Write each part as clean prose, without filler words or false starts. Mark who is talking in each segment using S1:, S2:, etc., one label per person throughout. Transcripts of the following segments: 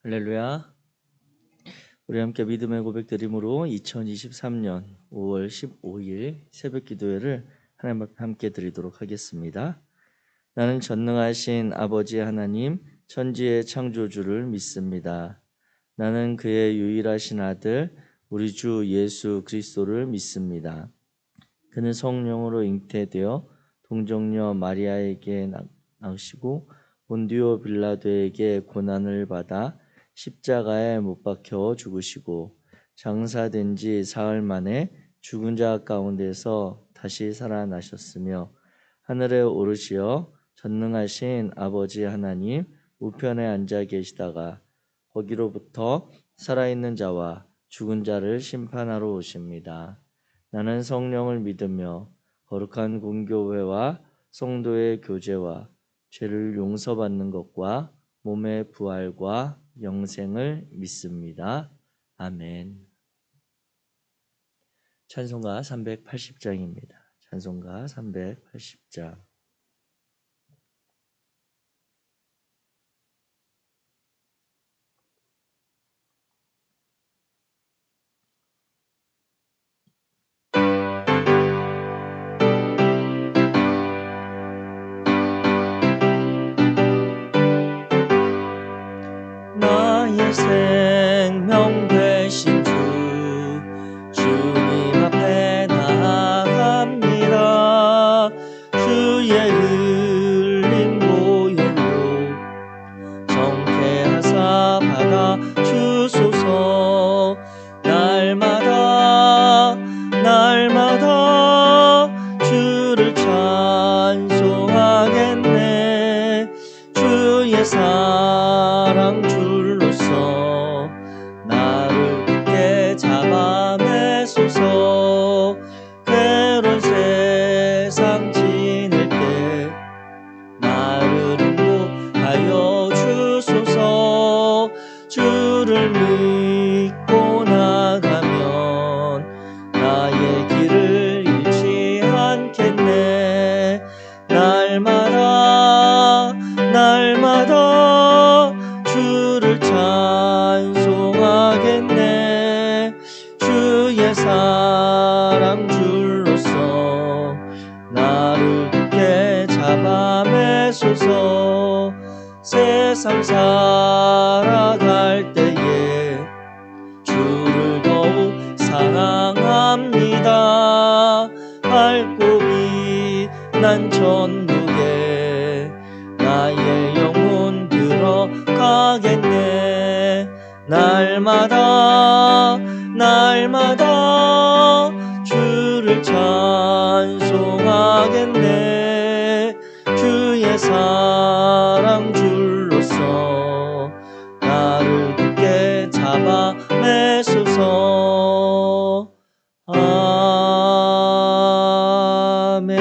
S1: 할렐루야. 우리 함께 믿음의 고백 드림으로 2023년 5월 15일 새벽 기도회를 하나님 앞에 함께 드리도록 하겠습니다. 나는 전능하신 아버지 하나님 천지의 창조주를 믿습니다. 나는 그의 유일하신 아들 우리 주 예수 그리스도를 믿습니다. 그는 성령으로 잉태되어 동정녀 마리아에게 나으시고 본디오 빌라도에게 고난을 받아 십자가에 못 박혀 죽으시고 장사된 지 사흘 만에 죽은 자 가운데서 다시 살아나셨으며 하늘에 오르시어 전능하신 아버지 하나님 우편에 앉아 계시다가 거기로부터 살아있는 자와 죽은 자를 심판하러 오십니다. 나는 성령을 믿으며 거룩한 공교회와 성도의 교제와 죄를 용서받는 것과 몸의 부활과 영생을 믿습니다. 아멘. 찬송가 380장입니다. 찬송가 380장. 나의 생명 되신 주 주님 앞에 나아갑니다. 주의 흘린 보혈로 정케하사 받아 주소서. 날마다 주를 찬송하겠네. 주의 사랑 줄로서 나를 굳게 잡아 매소서. 괴로운 세상 지낼 때 나를 인도하여 주소서. 주를 믿고 나가면 나의 길을 잃지 않겠네. 날마다 주를 찬송하겠네. 주의 사랑 줄로서 나를 굳게 잡아 매소서. 세상 살아갈 때에 주를 더욱 사랑합니다. 밝고 빛난 천국에 나의 영혼 들어가겠네. 날마다 주를 찬송하겠네. 주의 사랑 줄로서 나를 굳게 잡아 매소서. 아멘.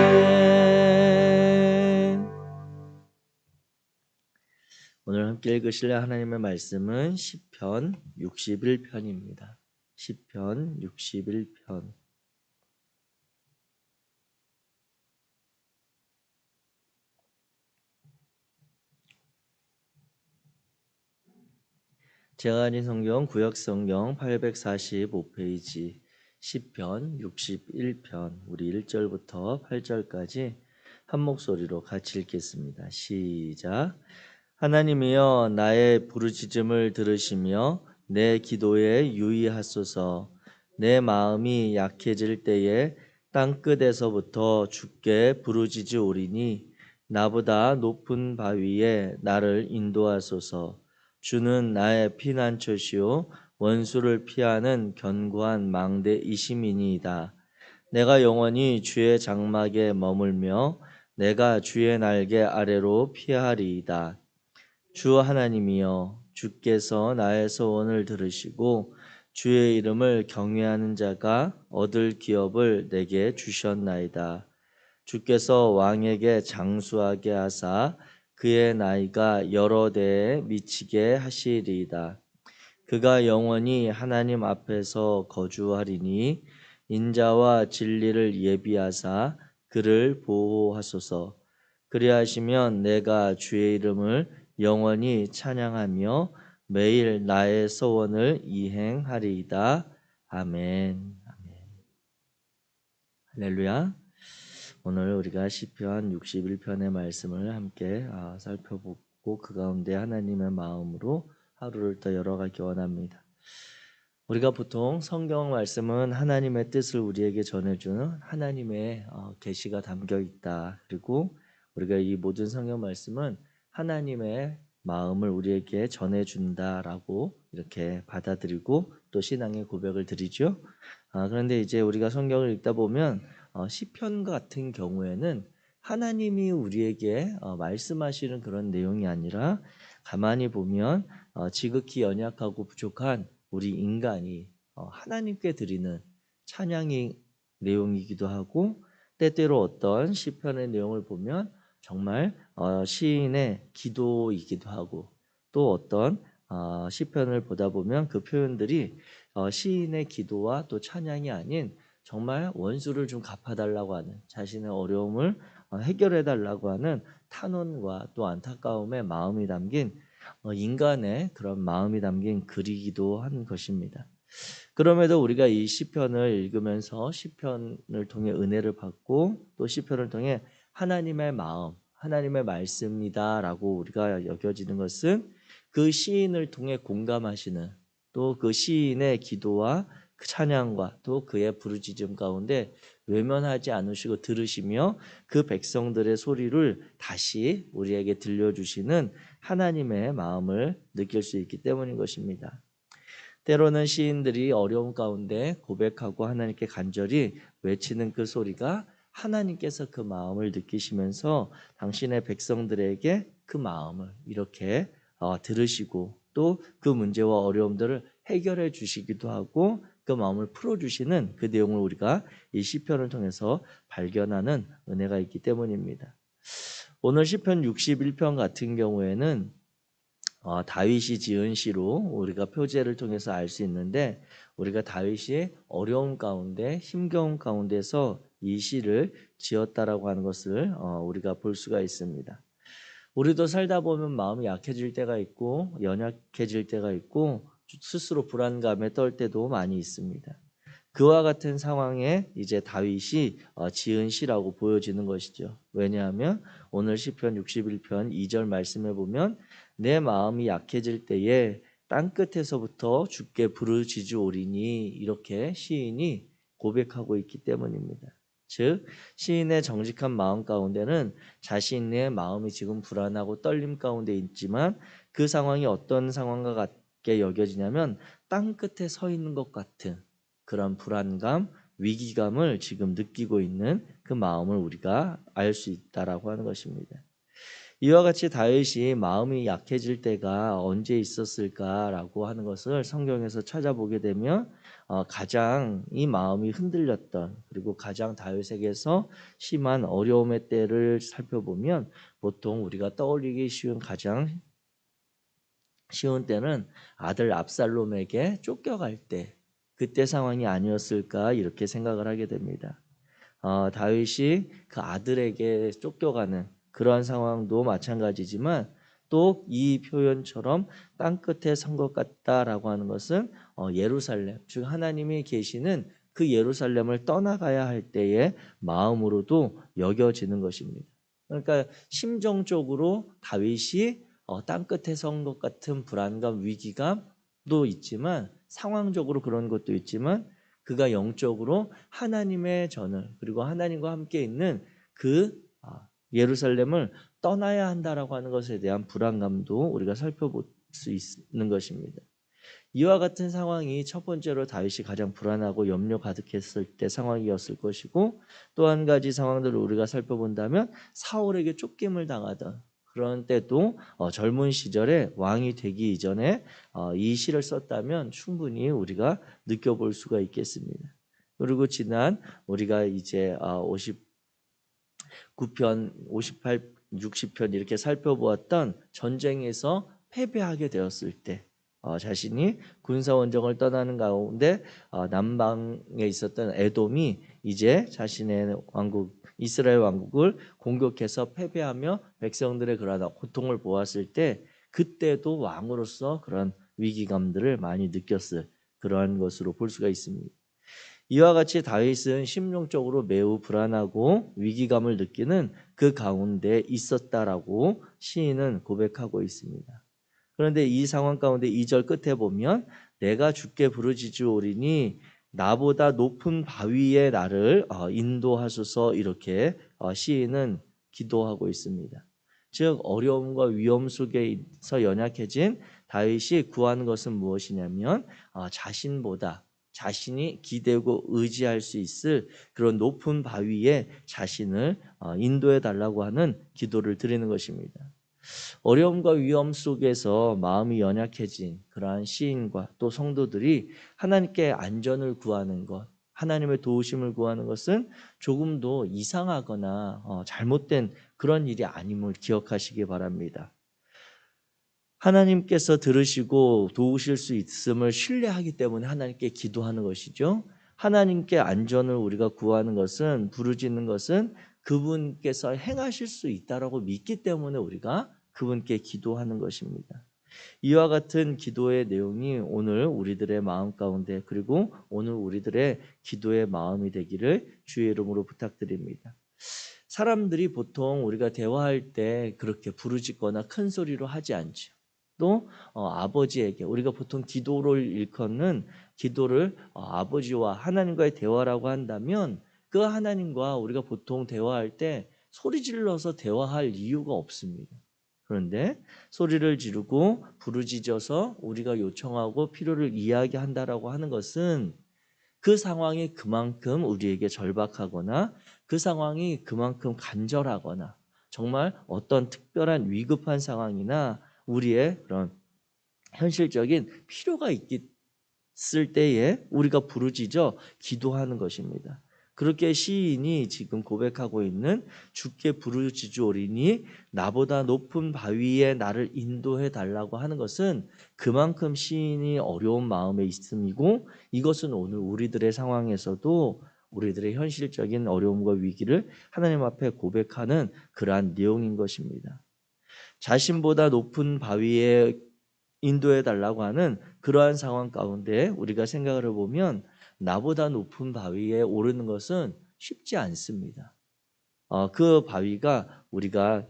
S1: 오늘 함께 읽으실 하나님의 말씀은 시편 61편입니다. 시편 61편. 제가 가진 성경 구역성경 845페이지 시편 61편 우리 1절부터 8절까지 한 목소리로 같이 읽겠습니다. 시작. 하나님이여 나의 부르짖음을 들으시며 내 기도에 유의하소서. 내 마음이 약해질 때에 땅끝에서부터 주께 부르짖으오리니 나보다 높은 바위에 나를 인도하소서. 주는 나의 피난처시요 원수를 피하는 견고한 망대이심이니이다. 내가 영원히 주의 장막에 머물며 내가 주의 날개 아래로 피하리이다. 주 하나님이여 주께서 나의 소원을 들으시고 주의 이름을 경외하는 자가 얻을 기업을 내게 주셨나이다. 주께서 왕에게 장수하게 하사 그의 나이가 여러 대에 미치게 하시리이다. 그가 영원히 하나님 앞에서 거주하리니 인자와 진리를 예비하사 그를 보호하소서. 그리하시면 내가 주의 이름을 영원히 찬양하며 매일 나의 소원을 이행하리이다. 아멘. 아멘. 할렐루야. 오늘 우리가 시편 61편의 말씀을 함께 살펴보고 그 가운데 하나님의 마음으로 하루를 더 열어가기 원합니다. 우리가 보통 성경 말씀은 하나님의 뜻을 우리에게 전해주는 하나님의 계시가 담겨 있다. 그리고 우리가 이 모든 성경 말씀은 하나님의 마음을 우리에게 전해준다라고 이렇게 받아들이고 또 신앙의 고백을 드리죠. 그런데 이제 우리가 성경을 읽다 보면 시편 같은 경우에는 하나님이 우리에게 말씀하시는 그런 내용이 아니라 가만히 보면 지극히 연약하고 부족한 우리 인간이 하나님께 드리는 찬양의 내용이기도 하고 때때로 어떤 시편의 내용을 보면 정말 시인의 기도이기도 하고 또 어떤 시편을 보다 보면 그 표현들이 시인의 기도와 또 찬양이 아닌 정말 원수를 좀 갚아달라고 하는 자신의 어려움을 해결해달라고 하는 탄원과 또 안타까움의 마음이 담긴 인간의 그런 마음이 담긴 글이기도 한 것입니다. 그럼에도 우리가 이 시편을 읽으면서 시편을 통해 은혜를 받고 또 시편을 통해 하나님의 마음, 하나님의 말씀이다라고 우리가 여겨지는 것은 그 시인을 통해 공감하시는 또 그 시인의 기도와 그 찬양과 또 그의 부르짖음 가운데 외면하지 않으시고 들으시며 그 백성들의 소리를 다시 우리에게 들려주시는 하나님의 마음을 느낄 수 있기 때문인 것입니다. 때로는 시인들이 어려움 가운데 고백하고 하나님께 간절히 외치는 그 소리가 하나님께서 그 마음을 느끼시면서 당신의 백성들에게 그 마음을 이렇게 들으시고 또 그 문제와 어려움들을 해결해 주시기도 하고 그 마음을 풀어주시는 그 내용을 우리가 이 시편을 통해서 발견하는 은혜가 있기 때문입니다. 오늘 시편 61편 같은 경우에는 다윗이 지은 시로 우리가 표제를 통해서 알 수 있는데 우리가 다윗이 어려움 가운데 힘겨움 가운데서 이 시를 지었다라고 하는 것을 우리가 볼 수가 있습니다. 우리도 살다 보면 마음이 약해질 때가 있고 연약해질 때가 있고 스스로 불안감에 떨 때도 많이 있습니다. 그와 같은 상황에 이제 다윗이 지은 시라고 보여지는 것이죠. 왜냐하면 오늘 시편 61편 2절 말씀에 보면 내 마음이 약해질 때에 땅끝에서부터 주께 부르짖으오리니 이렇게 시인이 고백하고 있기 때문입니다. 즉 시인의 정직한 마음 가운데는 자신의 마음이 지금 불안하고 떨림 가운데 있지만 그 상황이 어떤 상황과 같게 여겨지냐면 땅끝에 서 있는 것 같은 그런 불안감, 위기감을 지금 느끼고 있는 그 마음을 우리가 알 수 있다라고 하는 것입니다. 이와 같이 다윗이 마음이 약해질 때가 언제 있었을까라고 하는 것을 성경에서 찾아보게 되면 가장 이 마음이 흔들렸던 그리고 가장 다윗에게서 심한 어려움의 때를 살펴보면 보통 우리가 떠올리기 쉬운 가장 쉬운 때는 아들 압살롬에게 쫓겨갈 때 그때 상황이 아니었을까 이렇게 생각을 하게 됩니다. 다윗이 그 아들에게 쫓겨가는 그러한 상황도 마찬가지지만 또 이 표현처럼 땅끝에 선 것 같다라고 하는 것은 예루살렘 즉 하나님이 계시는 그 예루살렘을 떠나가야 할 때의 마음으로도 여겨지는 것입니다. 그러니까 심정적으로 다윗이 땅끝에 선 것 같은 불안감, 위기감도 있지만 상황적으로 그런 것도 있지만 그가 영적으로 하나님의 전을 그리고 하나님과 함께 있는 그 예루살렘을 떠나야 한다라고 하는 것에 대한 불안감도 우리가 살펴볼 수 있는 것입니다. 이와 같은 상황이 첫 번째로 다윗이 가장 불안하고 염려 가득했을 때 상황이었을 것이고 또 한 가지 상황들을 우리가 살펴본다면 사울에게 쫓김을 당하던 그런 때도 젊은 시절에 왕이 되기 이전에 이 시를 썼다면 충분히 우리가 느껴볼 수가 있겠습니다. 그리고 지난 우리가 이제 59편, 58, 60편 이렇게 살펴보았던 전쟁에서 패배하게 되었을 때 자신이 군사원정을 떠나는 가운데 남방에 있었던 에돔이 이제 자신의 왕국 이스라엘 왕국을 공격해서 패배하며 백성들의 그러한 고통을 보았을 때 그때도 왕으로서 그런 위기감들을 많이 느꼈을 그러한 것으로 볼 수가 있습니다. 이와 같이 다윗은 심령적으로 매우 불안하고 위기감을 느끼는 그 가운데 있었다라고 시인은 고백하고 있습니다. 그런데 이 상황 가운데 2절 끝에 보면 내가 주께 부르짖으오리니 나보다 높은 바위에 나를 인도하소서 이렇게 시인은 기도하고 있습니다. 즉 어려움과 위험 속에서 연약해진 다윗이 구하는 것은 무엇이냐면 자신보다 자신이 기대고 의지할 수 있을 그런 높은 바위에 자신을 인도해 달라고 하는 기도를 드리는 것입니다. 어려움과 위험 속에서 마음이 연약해진 그러한 시인과 또 성도들이 하나님께 안전을 구하는 것, 하나님의 도우심을 구하는 것은 조금도 이상하거나 잘못된 그런 일이 아님을 기억하시기 바랍니다. 하나님께서 들으시고 도우실 수 있음을 신뢰하기 때문에 하나님께 기도하는 것이죠. 하나님께 안전을 우리가 구하는 것은, 부르짖는 것은 그분께서 행하실 수 있다라고 믿기 때문에 우리가 그분께 기도하는 것입니다. 이와 같은 기도의 내용이 오늘 우리들의 마음 가운데, 그리고 오늘 우리들의 기도의 마음이 되기를 주의 이름으로 부탁드립니다. 사람들이 보통 우리가 대화할 때 그렇게 부르짖거나 큰 소리로 하지 않죠. 또 아버지에게 우리가 보통 기도를 일컫는 기도를 아버지와 하나님과의 대화라고 한다면 그 하나님과 우리가 보통 대화할 때 소리 질러서 대화할 이유가 없습니다. 그런데 소리를 지르고 부르짖어서 우리가 요청하고 필요를 이야기한다라고 하는 것은 그 상황이 그만큼 우리에게 절박하거나 그 상황이 그만큼 간절하거나 정말 어떤 특별한 위급한 상황이나 우리의 그런 현실적인 필요가 있을 때에 우리가 부르짖어 기도하는 것입니다. 그렇게 시인이 지금 고백하고 있는 주께 부르짖으오리니 나보다 높은 바위에 나를 인도해 달라고 하는 것은 그만큼 시인이 어려운 마음에 있음이고, 이것은 오늘 우리들의 상황에서도 우리들의 현실적인 어려움과 위기를 하나님 앞에 고백하는 그러한 내용인 것입니다. 자신보다 높은 바위에 인도해 달라고 하는 그러한 상황 가운데 우리가 생각을 해보면 나보다 높은 바위에 오르는 것은 쉽지 않습니다. 그 바위가 우리가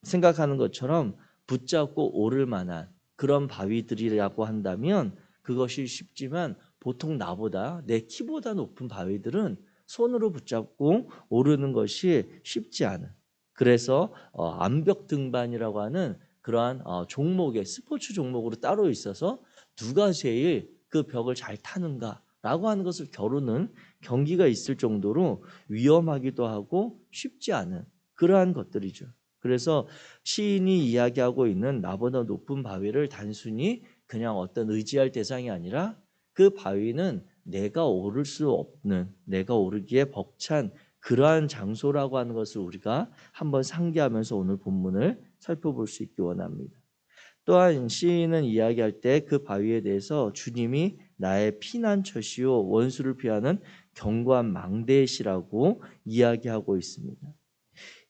S1: 생각하는 것처럼 붙잡고 오를 만한 그런 바위들이라고 한다면 그것이 쉽지만 보통 나보다 내 키보다 높은 바위들은 손으로 붙잡고 오르는 것이 쉽지 않은, 그래서 암벽 등반이라고 하는 그러한 종목의 스포츠 종목으로 따로 있어서 누가 제일 그 벽을 잘 타는가라고 하는 것을 겨루는 경기가 있을 정도로 위험하기도 하고 쉽지 않은 그러한 것들이죠. 그래서 시인이 이야기하고 있는 나보다 높은 바위를 단순히 그냥 어떤 의지할 대상이 아니라 그 바위는 내가 오를 수 없는, 내가 오르기에 벅찬 그러한 장소라고 하는 것을 우리가 한번 상기하면서 오늘 본문을 살펴볼 수 있기 원합니다. 또한 시인은 이야기할 때 그 바위에 대해서 주님이 나의 피난처시요 원수를 피하는 견고한 망대시라고 이야기하고 있습니다.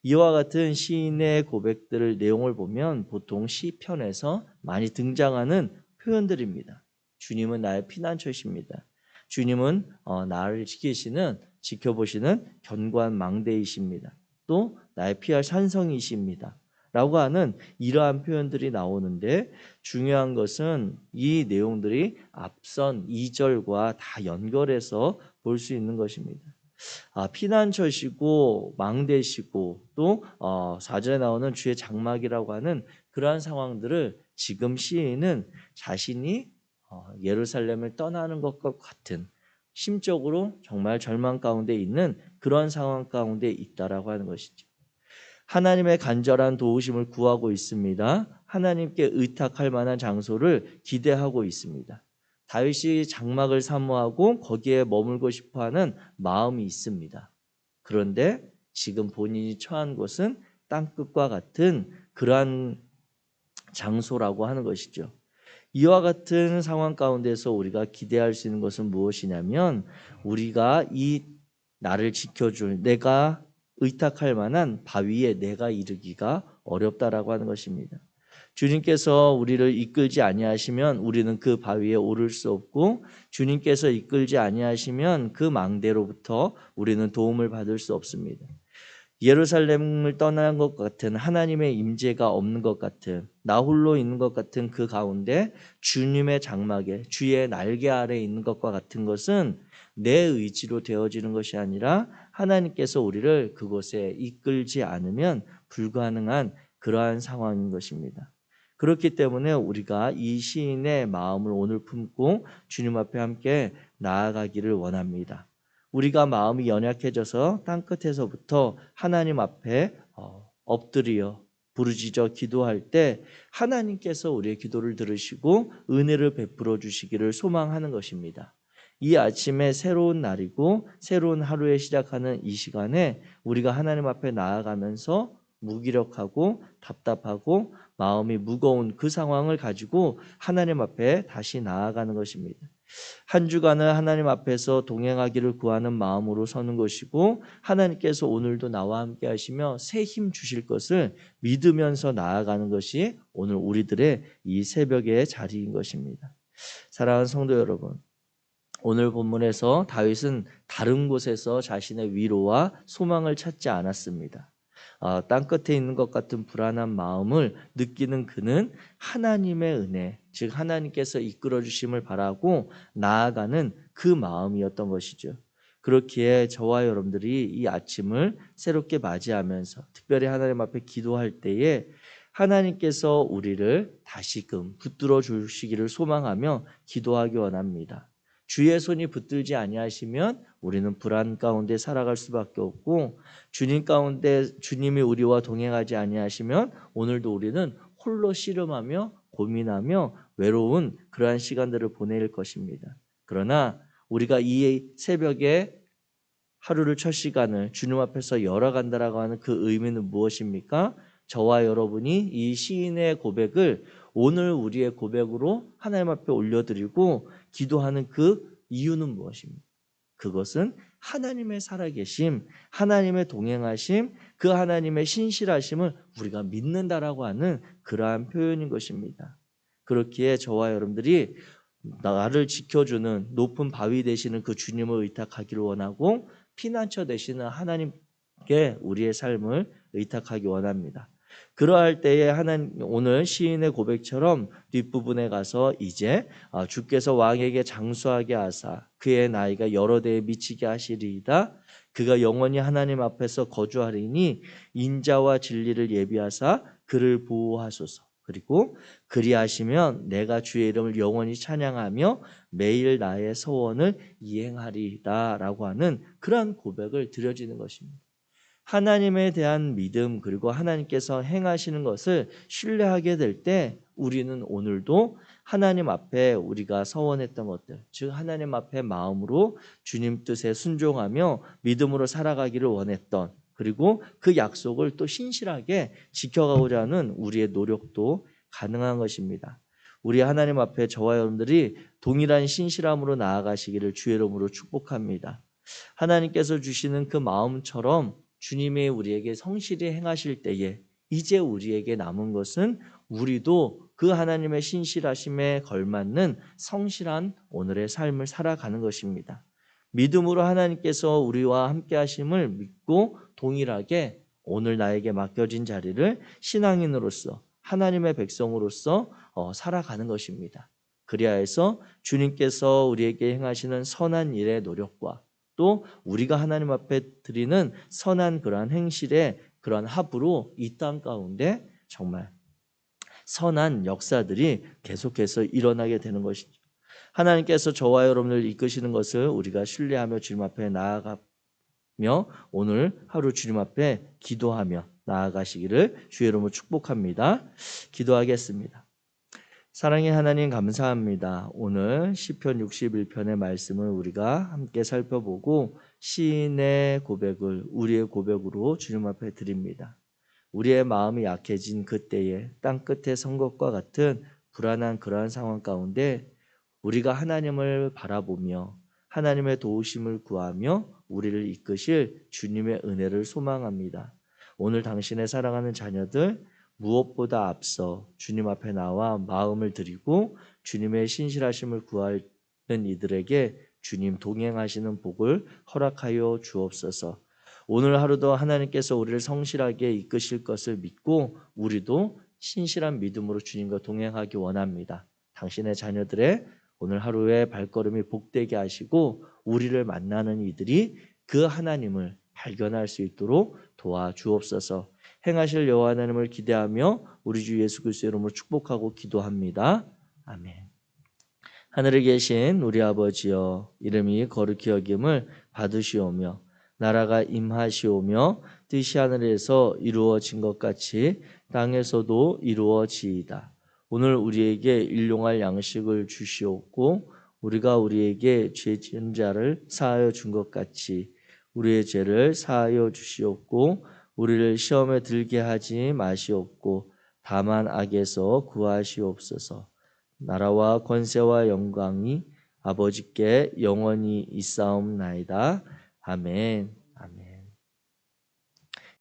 S1: 이와 같은 시인의 고백들을 내용을 보면 보통 시편에서 많이 등장하는 표현들입니다. 주님은 나의 피난처이십니다. 주님은 나를 지켜보시는 견고한 망대이십니다. 또 나의 피할 산성이십니다. 라고 하는 이러한 표현들이 나오는데, 중요한 것은 이 내용들이 앞선 2절과 다 연결해서 볼 수 있는 것입니다. 피난처시고 망대시고 또 4절에 나오는 주의 장막이라고 하는 그러한 상황들을 지금 시인은 자신이 예루살렘을 떠나는 것과 같은, 심적으로 정말 절망 가운데 있는 그런 상황 가운데 있다라고 하는 것이죠. 하나님의 간절한 도우심을 구하고 있습니다. 하나님께 의탁할 만한 장소를 기대하고 있습니다. 다윗이 장막을 사모하고 거기에 머물고 싶어하는 마음이 있습니다. 그런데 지금 본인이 처한 곳은 땅끝과 같은 그러한 장소라고 하는 것이죠. 이와 같은 상황 가운데서 우리가 기대할 수 있는 것은 무엇이냐면, 우리가 이 나를 지켜줄, 내가 의탁할 만한 바위에 내가 이르기가 어렵다라고 하는 것입니다. 주님께서 우리를 이끌지 아니하시면 우리는 그 바위에 오를 수 없고, 주님께서 이끌지 아니하시면 그 망대로부터 우리는 도움을 받을 수 없습니다. 예루살렘을 떠난 것 같은, 하나님의 임재가 없는 것 같은, 나 홀로 있는 것 같은 그 가운데 주님의 장막에, 주의 날개 아래 있는 것과 같은 것은 내 의지로 되어지는 것이 아니라 하나님께서 우리를 그곳에 이끌지 않으면 불가능한 그러한 상황인 것입니다. 그렇기 때문에 우리가 이 시인의 마음을 오늘 품고 주님 앞에 함께 나아가기를 원합니다. 우리가 마음이 연약해져서 땅끝에서부터 하나님 앞에 엎드려 부르짖어 기도할 때 하나님께서 우리의 기도를 들으시고 은혜를 베풀어 주시기를 소망하는 것입니다. 이 아침에 새로운 날이고 새로운 하루에 시작하는 이 시간에 우리가 하나님 앞에 나아가면서 무기력하고 답답하고 마음이 무거운 그 상황을 가지고 하나님 앞에 다시 나아가는 것입니다. 한 주간을 하나님 앞에서 동행하기를 구하는 마음으로 서는 것이고, 하나님께서 오늘도 나와 함께 하시며 새 힘 주실 것을 믿으면서 나아가는 것이 오늘 우리들의 이 새벽의 자리인 것입니다. 사랑하는 성도 여러분, 오늘 본문에서 다윗은 다른 곳에서 자신의 위로와 소망을 찾지 않았습니다. 땅끝에 있는 것 같은 불안한 마음을 느끼는 그는 하나님의 은혜, 즉 하나님께서 이끌어 주심을 바라고 나아가는 그 마음이었던 것이죠. 그렇기에 저와 여러분들이 이 아침을 새롭게 맞이하면서 특별히 하나님 앞에 기도할 때에 하나님께서 우리를 다시금 붙들어 주시기를 소망하며 기도하기 원합니다. 주의 손이 붙들지 아니하시면 우리는 불안 가운데 살아갈 수밖에 없고, 주님 가운데 주님이 우리와 동행하지 아니하시면 오늘도 우리는 홀로 씨름하며 고민하며 외로운 그러한 시간들을 보낼 것입니다. 그러나 우리가 이 새벽에 하루를 첫 시간을 주님 앞에서 열어간다라고 하는 그 의미는 무엇입니까? 저와 여러분이 이 시인의 고백을 오늘 우리의 고백으로 하나님 앞에 올려드리고 기도하는 그 이유는 무엇입니까? 그것은 하나님의 살아계심, 하나님의 동행하심, 그 하나님의 신실하심을 우리가 믿는다라고 하는 그러한 표현인 것입니다. 그렇기에 저와 여러분들이 나를 지켜주는 높은 바위 되시는 그 주님을 의탁하기를 원하고, 피난처 되시는 하나님께 우리의 삶을 의탁하기 원합니다. 그러할 때에 하나님, 오늘 시인의 고백처럼 뒷부분에 가서 이제 주께서 왕에게 장수하게 하사 그의 나이가 여러 대에 미치게 하시리이다. 그가 영원히 하나님 앞에서 거주하리니 인자와 진리를 예비하사 그를 보호하소서. 그리고 그리하시면 내가 주의 이름을 영원히 찬양하며 매일 나의 서원을 이행하리이다 라고 하는 그러한 고백을 드려지는 것입니다. 하나님에 대한 믿음, 그리고 하나님께서 행하시는 것을 신뢰하게 될 때 우리는 오늘도 하나님 앞에 우리가 서원했던 것들, 즉 하나님 앞에 마음으로 주님 뜻에 순종하며 믿음으로 살아가기를 원했던, 그리고 그 약속을 또 신실하게 지켜가고자 하는 우리의 노력도 가능한 것입니다. 우리 하나님 앞에 저와 여러분들이 동일한 신실함으로 나아가시기를 주의 이름으로 축복합니다. 하나님께서 주시는 그 마음처럼 주님이 우리에게 성실히 행하실 때에 이제 우리에게 남은 것은 우리도 그 하나님의 신실하심에 걸맞는 성실한 오늘의 삶을 살아가는 것입니다. 믿음으로 하나님께서 우리와 함께 하심을 믿고 동일하게 오늘 나에게 맡겨진 자리를 신앙인으로서 하나님의 백성으로서 살아가는 것입니다. 그리하여서 주님께서 우리에게 행하시는 선한 일의 노력과 또 우리가 하나님 앞에 드리는 선한 그러한 행실의 그러한 합으로 이 땅 가운데 정말 선한 역사들이 계속해서 일어나게 되는 것이죠. 하나님께서 저와 여러분을 이끄시는 것을 우리가 신뢰하며 주님 앞에 나아가며 오늘 하루 주님 앞에 기도하며 나아가시기를 주의 이름으로 축복합니다. 기도하겠습니다. 사랑의 하나님, 감사합니다. 오늘 시편 61편의 말씀을 우리가 함께 살펴보고 시인의 고백을 우리의 고백으로 주님 앞에 드립니다. 우리의 마음이 약해진 그때에 땅끝에 선 것과 같은 불안한 그러한 상황 가운데 우리가 하나님을 바라보며 하나님의 도우심을 구하며 우리를 이끄실 주님의 은혜를 소망합니다. 오늘 당신의 사랑하는 자녀들 무엇보다 앞서 주님 앞에 나와 마음을 드리고 주님의 신실하심을 구하는 이들에게 주님 동행하시는 복을 허락하여 주옵소서. 오늘 하루도 하나님께서 우리를 성실하게 이끄실 것을 믿고 우리도 신실한 믿음으로 주님과 동행하기 원합니다. 당신의 자녀들의 오늘 하루의 발걸음이 복되게 하시고 우리를 만나는 이들이 그 하나님을 발견할 수 있도록 도와주옵소서. 행하실 여호와 하나님을 기대하며 우리 주 예수 그리스도의 이름으로 축복하고 기도합니다. 아멘. 하늘에 계신 우리 아버지여, 이름이 거룩히 여김을 받으시오며 나라가 임하시오며 뜻이 하늘에서 이루어진 것 같이 땅에서도 이루어지이다. 오늘 우리에게 일용할 양식을 주시옵고 우리가 우리에게 죄 지은 자를 사하여 준 것 같이 우리의 죄를 사하여 주시옵고 우리를 시험에 들게 하지 마시옵고 다만 악에서 구하시옵소서. 나라와 권세와 영광이 아버지께 영원히 있사옵나이다. 아멘.